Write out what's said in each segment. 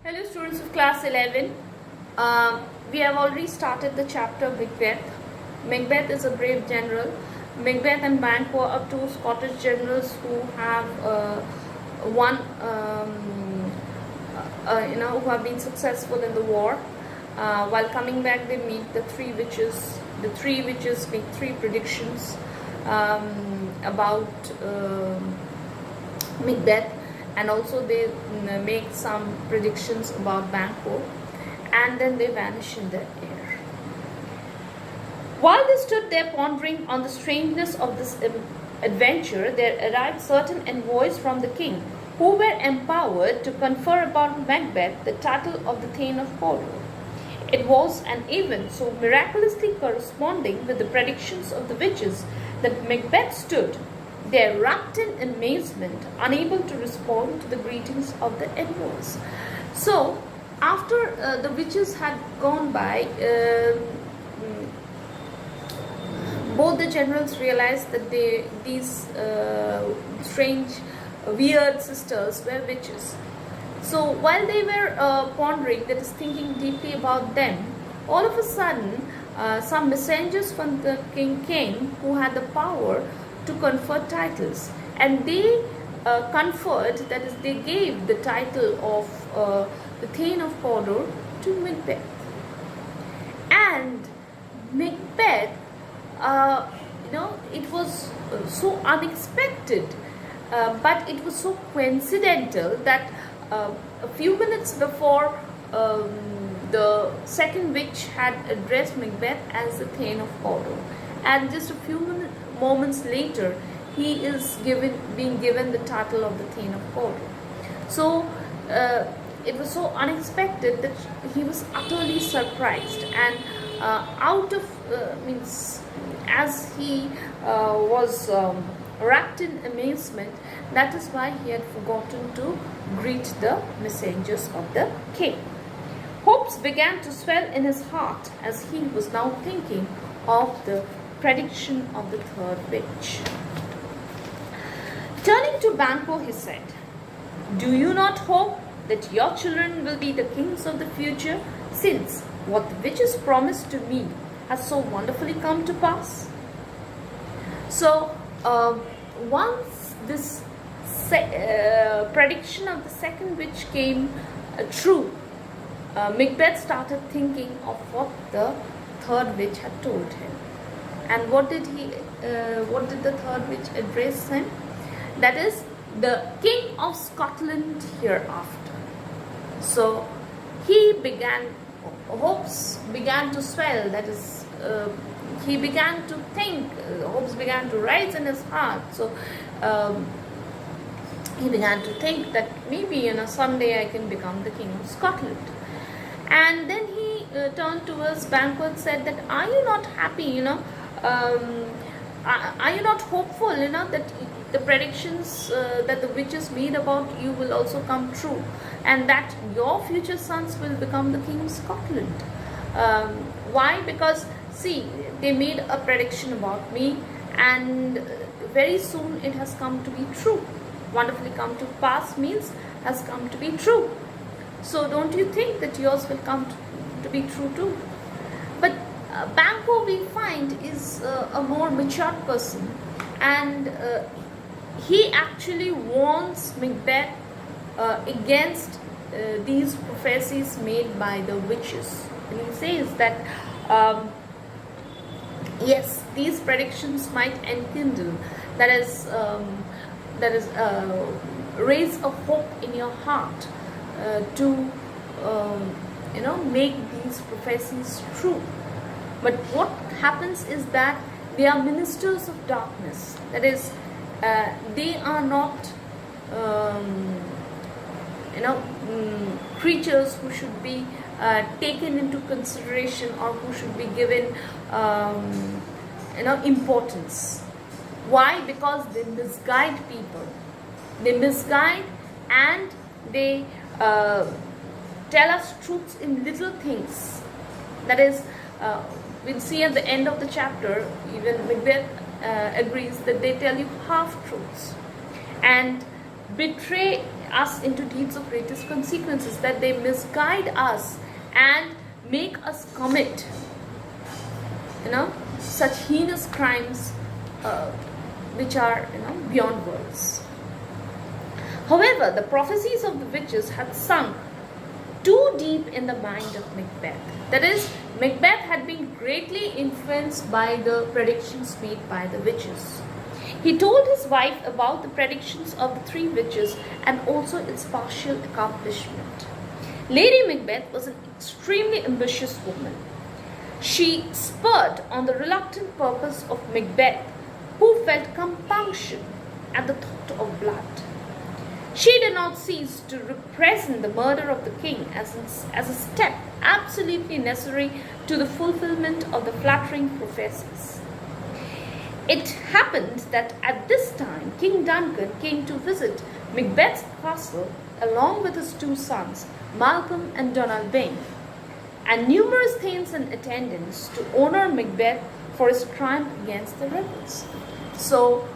Hello students of class 11. We have already started the chapter Macbeth. Macbeth is a brave general. Macbeth and Banquo are two Scottish generals who have won, who have been successful in the war. While coming back, they meet the three witches. The three witches make three predictions about Macbeth, and also they make some predictions about Banquo, and then they vanish in the air. While they stood there pondering on the strangeness of this adventure, there arrived certain envoys from the king, who were empowered to confer upon Macbeth the title of the Thane of Cawdor. It was an event so miraculously corresponding with the predictions of the witches that Macbeth stood there wrapped in amazement, unable to respond to the greetings of the envoys. So, after the witches had gone by, both the generals realized that these strange, weird sisters were witches. So, while they were pondering, that is, thinking deeply about them, all of a sudden, some messengers from the king came who had the power to confer titles, and they conferred, that is, they gave the title of the Thane of Cawdor to Macbeth. And Macbeth, it was so unexpected, but it was so coincidental that a few minutes before the second witch had addressed Macbeth as the Thane of Cawdor, and just a few moments later, he is being given the title of the Thane of Cawdor. So it was so unexpected that he was utterly surprised, and as he was wrapped in amazement, that is why he had forgotten to greet the messengers of the king. Hopes began to swell in his heart as he was now thinking of the prediction of the third witch. Turning to Banquo, he said, "Do you not hope that your children will be the kings of the future, since what the witches promised to me has so wonderfully come to pass?" So, once this prediction of the second witch came true, Macbeth started thinking of what the third witch had told him. And what did the third witch address him? That is, the King of Scotland hereafter. So hopes began to swell, that is, he began to think, hopes began to rise in his heart. So he began to think that maybe someday I can become the King of Scotland. And then he turned towards Banquo and said that, are you not happy, are you not hopeful, that the predictions that the witches made about you will also come true, and that your future sons will become the King of Scotland? Why? Because, see, they made a prediction about me, and very soon it has come to be true. Wonderfully come to pass means has come to be true. So don't you think that yours will come to be true too? But Banquo, we find, is a more mature person, and he actually warns Macbeth against these prophecies made by the witches. And he says that yes, these predictions might enkindle, that is raise a hope in your heart to make these prophecies true. But what happens is that they are ministers of darkness. That is, they are not creatures who should be taken into consideration, or who should be given importance. Why? Because they misguide people. They misguide, and they tell us truths in little things. That is, we'll see at the end of the chapter, even Macbeth agrees that they tell you half truths and betray us into deeds of greatest consequences, that they misguide us and make us commit, such heinous crimes, which are, beyond words. However, the prophecies of the witches had sunk too deep in the mind of Macbeth. That is, Macbeth had been greatly influenced by the predictions made by the witches. He told his wife about the predictions of the three witches and also its partial accomplishment. Lady Macbeth was an extremely ambitious woman. She spurred on the reluctant purpose of Macbeth, who felt compunction at the thought of blood. She did not cease to represent the murder of the king as a step absolutely necessary to the fulfillment of the flattering prophecies. It happened that at this time King Duncan came to visit Macbeth's castle along with his two sons, Malcolm and Donalbain, and numerous thanes and attendants to honor Macbeth for his triumph against the rebels. So,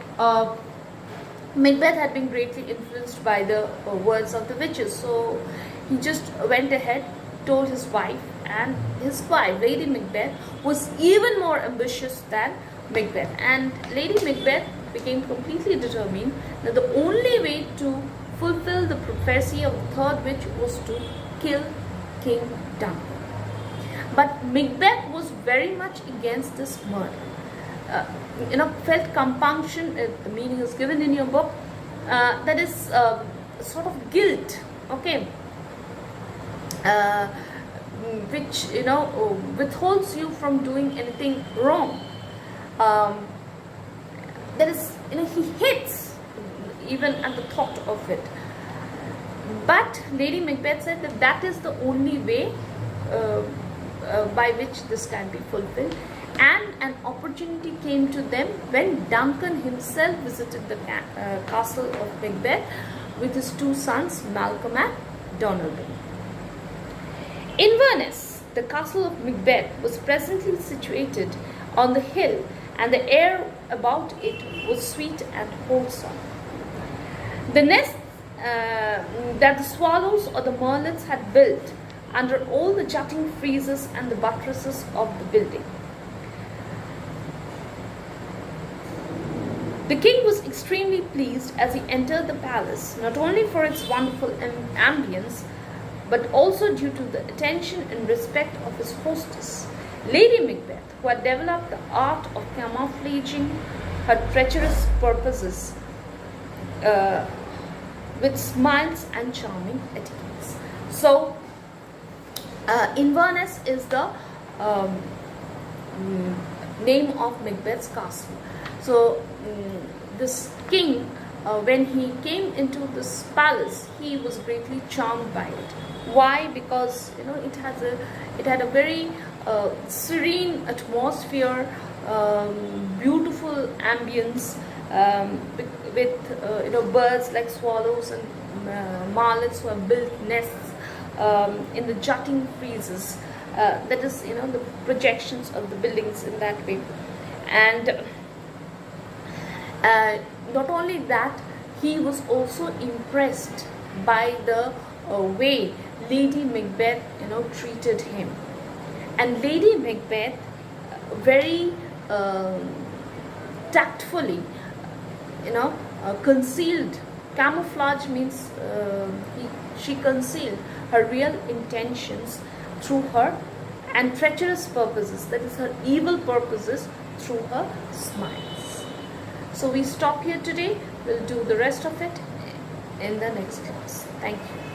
Macbeth had been greatly influenced by the words of the witches. So, he just went ahead, told his wife, and his wife, Lady Macbeth, was even more ambitious than Macbeth. And Lady Macbeth became completely determined that the only way to fulfill the prophecy of the third witch was to kill King Duncan. But Macbeth was very much against this murder. Felt compunction, the meaning is given in your book, that is sort of guilt, okay, which, withholds you from doing anything wrong. That is, he hates even at the thought of it. But Lady Macbeth said that that is the only way by which this can be fulfilled. And an opportunity came to them when Duncan himself visited the castle of Macbeth with his two sons, Malcolm and Donalbain. Inverness, the castle of Macbeth, was presently situated on the hill, and the air about it was sweet and wholesome. The nests that the swallows or the merlets had built under all the jutting friezes and the buttresses of the building. The king was extremely pleased as he entered the palace, not only for its wonderful ambience, but also due to the attention and respect of his hostess, Lady Macbeth, who had developed the art of camouflaging her treacherous purposes with smiles and charming etiquettes. So, Inverness is the name of Macbeth's castle. So, this king, when he came into this palace, he was greatly charmed by it. Why? Because it had a very serene atmosphere, beautiful ambience, with birds like swallows and marlets who have built nests in the jutting friezes. That is, the projections of the buildings in that way. And not only that, he was also impressed by the way Lady Macbeth, treated him. And Lady Macbeth very tactfully, concealed. Camouflage means she concealed her real intentions through her and treacherous purposes, that is her evil purposes, through her smiles. So we stop here today. We'll do the rest of it in the next class. Thank you.